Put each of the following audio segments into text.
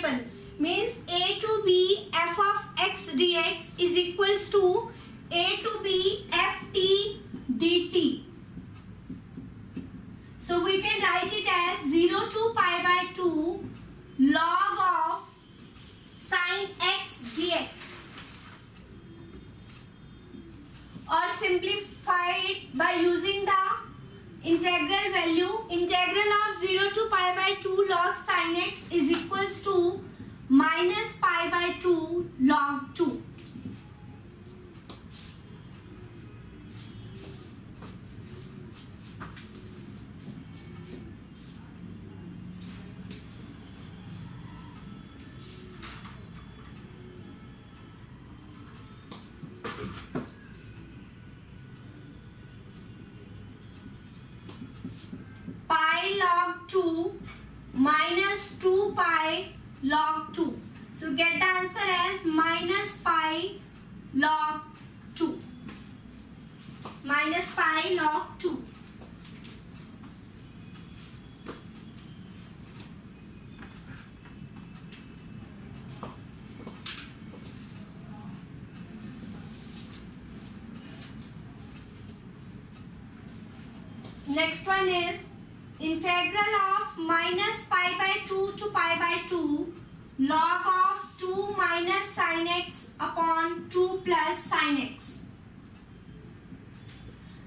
variable means a to b f of x dx is equals to a to b f t dt. So we can write it as 0 to pi by 2 log of sin x dx, or simplify it by using the integral value. Integral of 0 to pi by 2 log sin x is equals to minus pi by 2 log 2. Pi log 2 minus 2 pi log 2. So get the answer as minus pi log 2. Minus pi log 2. Next one is integral of minus pi by 2 to pi by 2 log of 2 minus sin x upon 2 plus sin x.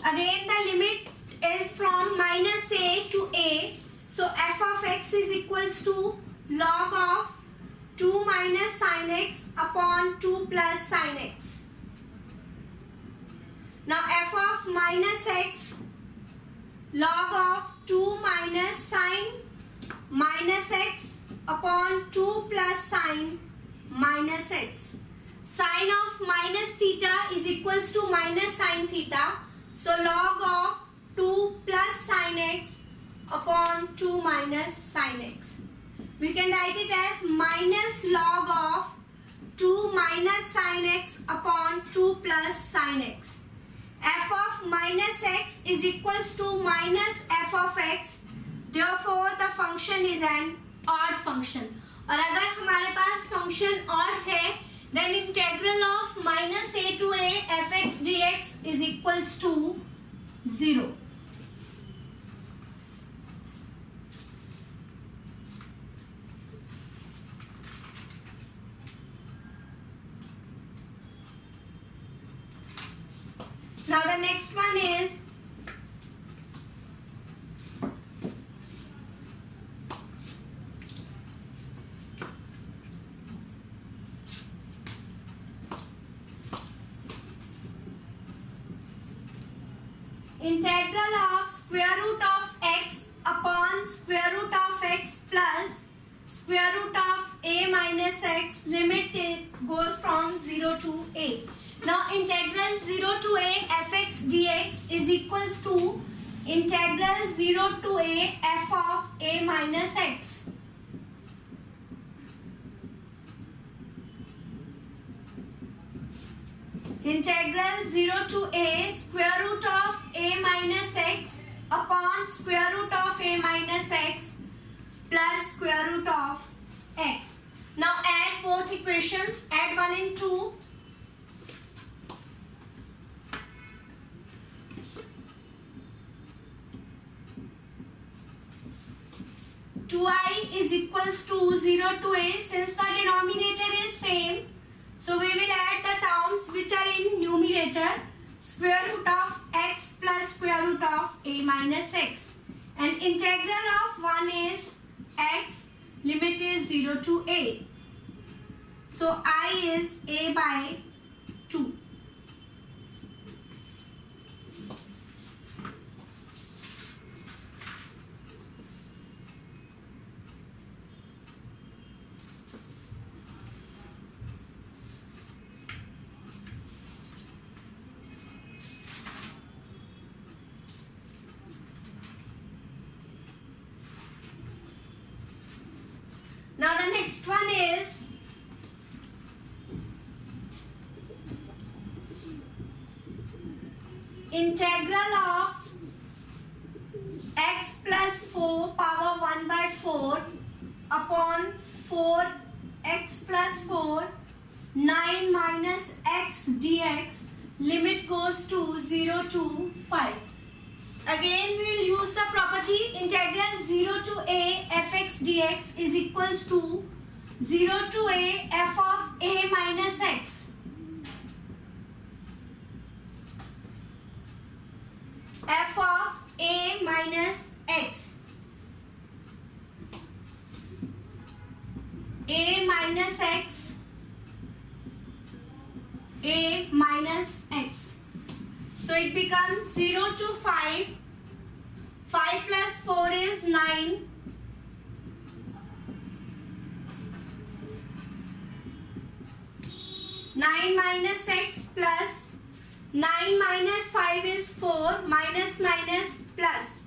Again the limit is from minus a to a. So f of x is equals to log of 2 minus sin x upon 2 plus sin x. Now f of minus x log of 2 minus sin minus x upon 2 plus sin minus x. Sin of minus theta is equals to minus sin theta. So log of 2 plus sin x upon 2 minus sin x. We can write it as minus log of 2 minus sin x upon 2 plus sin x. F of minus x is equals to minus f of x. Therefore the function is an odd function. और अगर हमारे पास function odd है, then integral of minus a to a f x dx is equals to 0. Now the next one is integral of square root of x upon square root of x plus square root of a minus x. Limit goes from 0 to a. Now integral 0 to a fx dx is equals to integral 0 to a f of a minus x. Integral 0 to a square root of a minus x upon square root of a minus x plus square root of x. Now add both equations, add 1 and 2. 2i is equals to 0 to a. Since the denominator is same, so we will add the terms which are in numerator. Square root of x plus square root of a minus x. And integral of 1 is x, limit is 0 to a. So I is a by 2. Now the next one is integral of x plus 4 power 1 by 4 upon 4 4 9 minus x dx. Limit goes to 0 to 5. Again we will use the property integral 0 to a fx dx is equals to 0 to a f of a minus x. F of a minus x. A minus x. A minus x. So it becomes 0 to 5. 5 plus 4 is 9. 9 minus x plus 9 minus 5 is 4. Minus minus plus.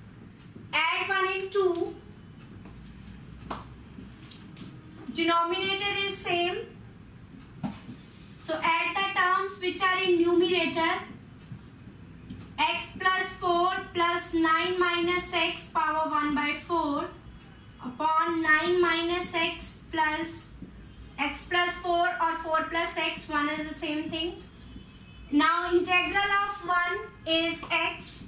Add 1 and 2. Denominator is same. So add the terms which are in numerator. X plus 4 plus 9 minus x power 1 by 4 upon 9 minus x plus 4 or 4 plus x, 1 is the same thing. Now integral of 1 is x.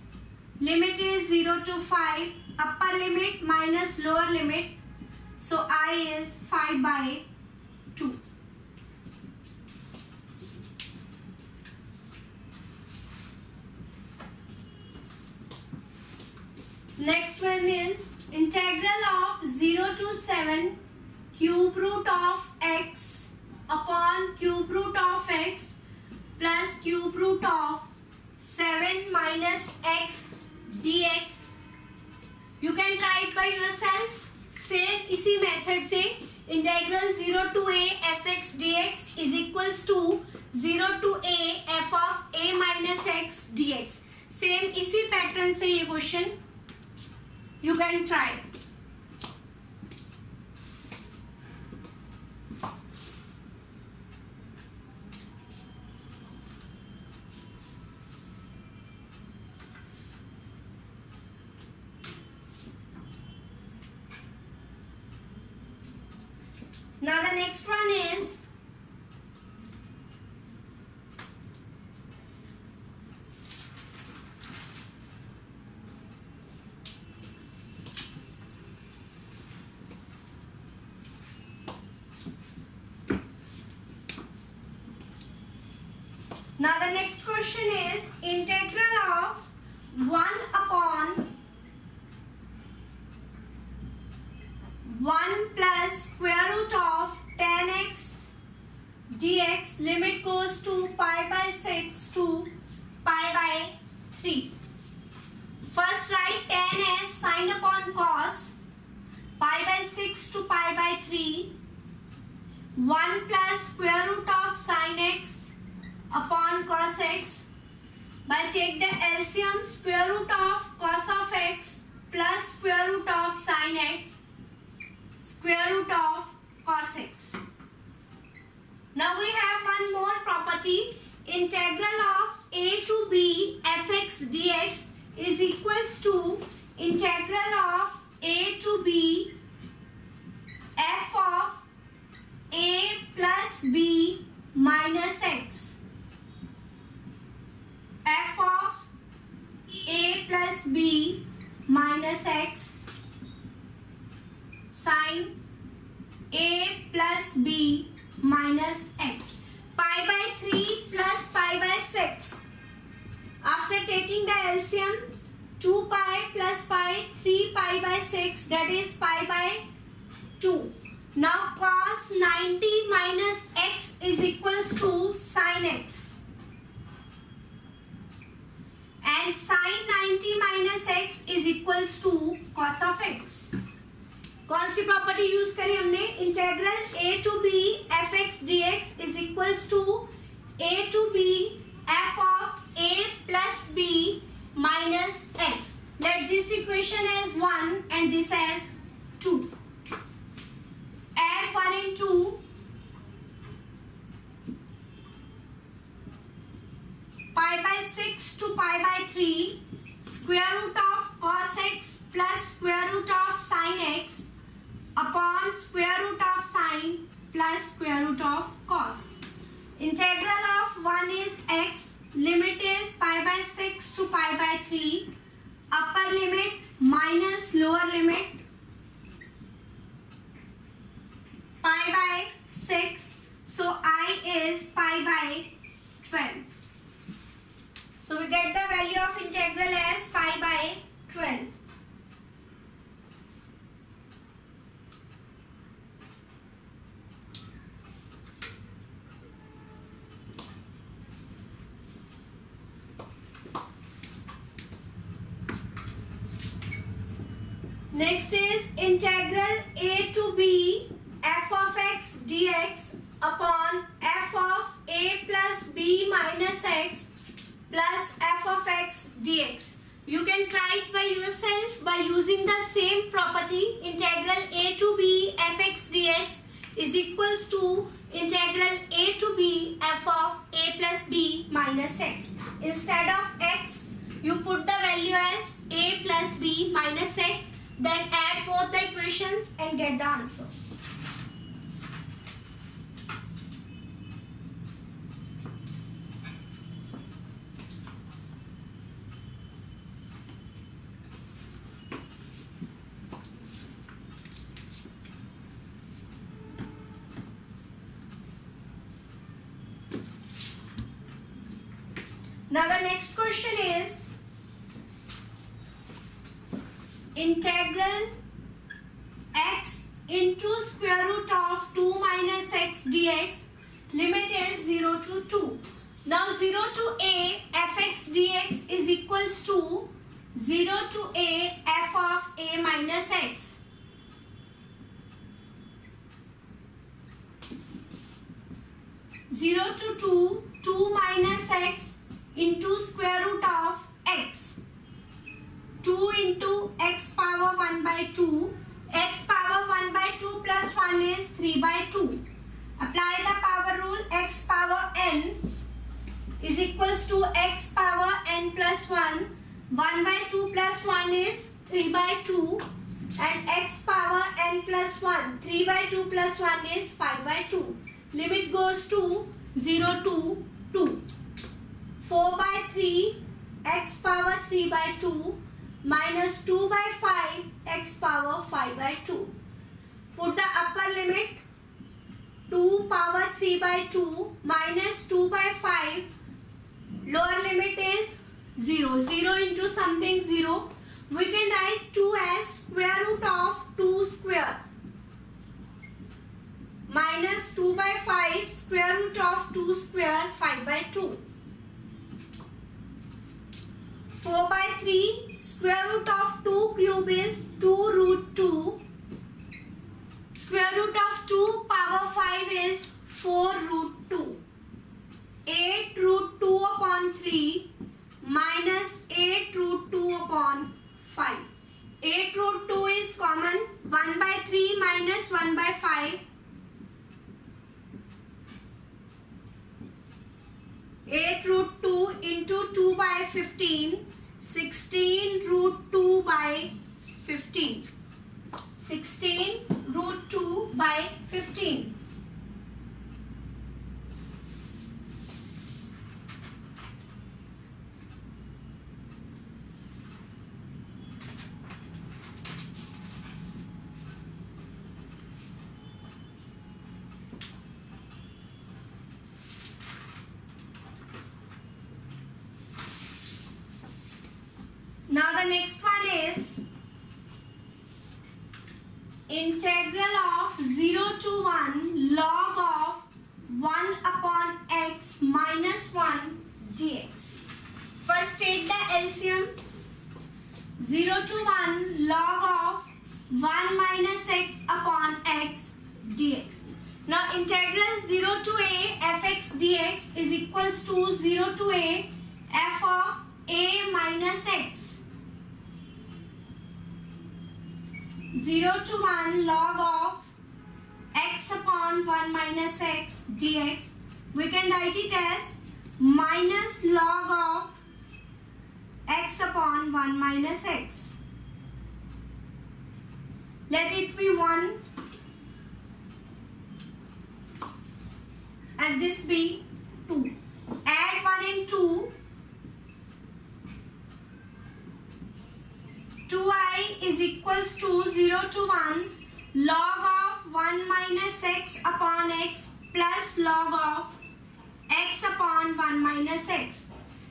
Limit is 0 to 5. Upper limit minus lower limit. So I is 5 by 2. Next one is integral of 0 to 7 cube root of x upon cube root of x plus cube root of 7 minus x dx. You can try it by yourself. Same इसी method से integral 0 to a fx dx is equals to 0 to a f of a minus x dx. Same इसी pattern से ये question you can try. Now the next one is integral of 1 upon 1 plus square root of 10x dx. Limit goes to pi by 6 to pi by 3. First write 10 as sin upon cos. Pi by 6 to pi by 3. 1 plus square root of sin x upon cos x. But take the LCM, square root of cos of x plus square root of sin x, square root of cos x. Now we have one more property. Integral of a to b fx dx is equals to integral of a to b f of a plus b minus x. F of a plus b minus x sin a plus b minus x. Pi by 3 plus pi by 6. After taking the LCM, 2 pi plus pi, 3 pi by 6, that is pi by 2. Now cos 90 minus x is equals to sin x. And sin 90 minus x is equals to cos of x. कौन सी property use करी हमने? Integral a to b fx dx is equals to a to b f of a plus b minus x. Let this equation as 1 and this as 2. Add 1 and 2. Pi by 6 to pi by 3. Square root of cos x plus square root of sin x upon square root of sin plus square root of cos. Integral of 1 is x, limit is pi by 6 to pi by 3, upper limit minus lower limit pi by 6, so I is pi by 12. So we get the value of integral as pi by 12. Next is integral a to b f of x dx upon f of a plus b minus x plus f of x dx. You can try it by yourself by using the same property. Integral a to b fx dx is equals to integral a to b f of a plus b minus x. Instead of x, you put the value as a plus b minus x, then add both the equations and get the answer. Now the next question is integral x into square root of 2 minus x dx, limit is 0 to 2. Now 0 to a fx dx is equals to 0 to a f of a minus x. Zero to 2, 2 minus x into square root of x. 2 into x power 1 by 2. X power 1 by 2 plus 1 is 3 by 2. Apply the power rule. X power n is equals to x power n plus 1. 1 by 2 plus 1 is 3 by 2. And x power n plus 1. 3 by 2 plus 1 is 5 by 2. Limit goes to 0 to 2. 4 by 3 x power 3 by 2 minus 2 by 5 x power 5 by 2. Put the upper limit 2 power 3 by 2 minus 2 by 5. Lower limit is 0. 0 into something 0. We can write 2 as square root of 2 square. Minus 2 by 5 square root of 2 square 5 by 2. 4 by 3 square root of 2 cube is 2 root 2. Square root of 2 power 5 is 4 root 2. 8 root 2 upon 3 minus 8 root 2 upon 5. 8 root 2 is common. 1 by 3 minus 1 by 5. 8 root 2 into 2 by 15. 16 root 2 by 15. 16 root 2 by 15. Now the next one is integral of 0 to 1 log of 1 upon x minus 1 dx. First take the LCM. 0 to 1 log of 1 minus x upon x dx. Now integral 0 to a fx dx is equals to 0 to a f of a minus x. 0 to 1 log of x upon 1 minus x dx. We can write it as minus log of x upon 1 minus x. Let it be 1. let this be 2. Add 1 and 2. 2i is equals to 0 to 1 log of 1 minus x upon x plus log of x upon 1 minus x.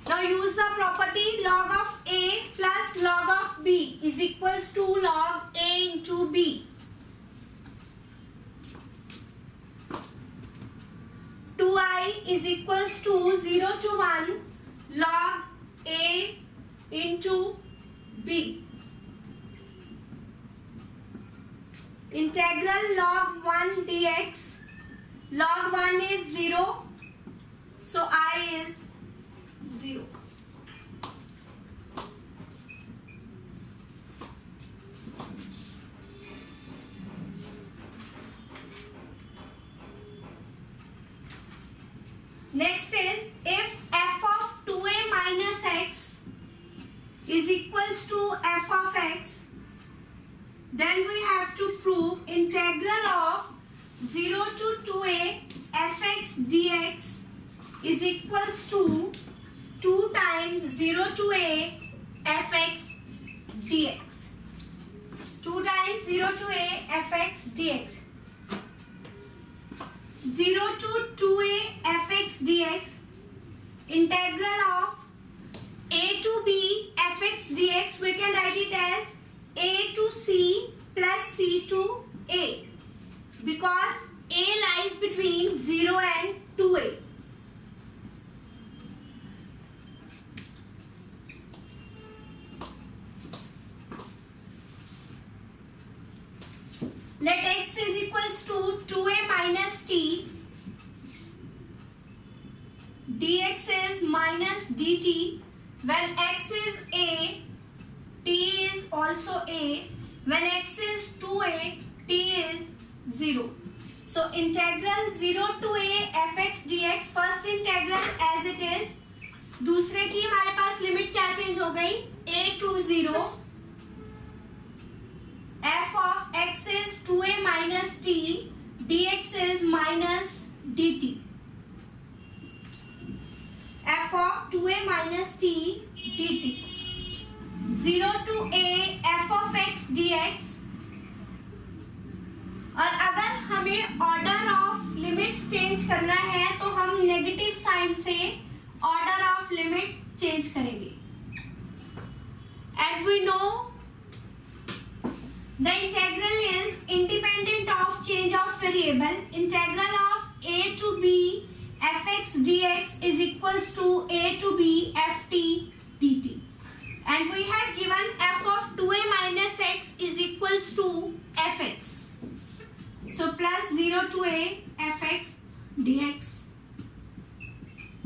Now use the property log of a plus log of b is equals to log a into b. Is equals to 0 to 1 log a into b. Integral log 1 dx. Log 1 is 0, so I is 0. Next is if f of 2a minus x is equals to f of x, then we have to prove integral of 0 to 2a fx dx is equals to 2 times 0 to a fx dx. 2 times 0 to a fx dx. 0 to 2a fx dx, integral of a to b fx dx, we can write it as a to c plus c to a, because a lies between 0 and 2a. Let x is equals to 2a minus t, dx is minus dt. When x is a, t is also a. When x is 2a, t is 0. So integral 0 to a fx dx, first integral as it is. दूसरे की हमारे पास limit क्या change हो गई, a to 0. f of x is 2a minus t, dx is minus dt. f of 2a minus t dt. 0 to a f of x dx. और अगर हमें order of limits change करना है तो हम नेगेटिव साइन से order of limit change करेंगे. And we know the integral is independent of change of variable. Integral of a to b fx dx is equals to a to b ft dt. And we have given f of 2a minus x is equals to fx. So plus 0 to a fx dx.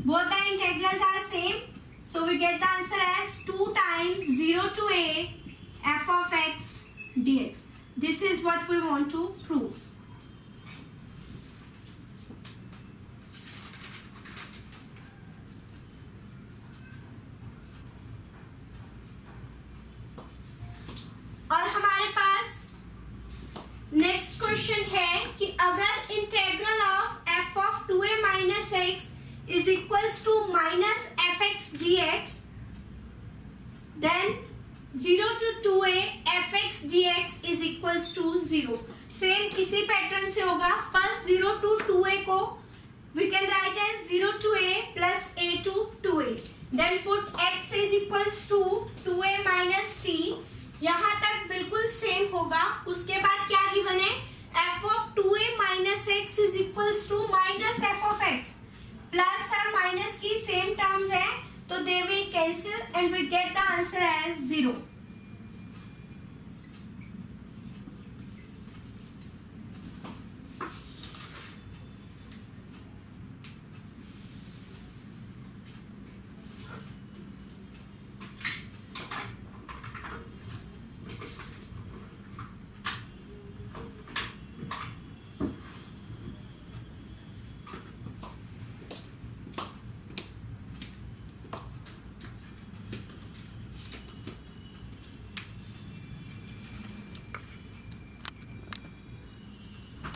Both the integrals are same. So we get the answer as 2 times 0 to a f of x dx. This is what we want to prove. और हमारे पास next question है कि अगर integral of f of 2a minus x is equals to minus fx dx, then 0 to 2a fx dx is equals to 0. Same इसी pattern से होगा. First 0 to 2a को we can write as 0 to a plus a to 2a. Then put x is equals to 2a minus t. यहाँ तक बिल्कुल same होगा. उसके बाद क्या गिवन है, f of 2a minus x is equals to minus f of x. Plus और minus की सेम टर्म्स है तो they will cancel and we get the answer as 0.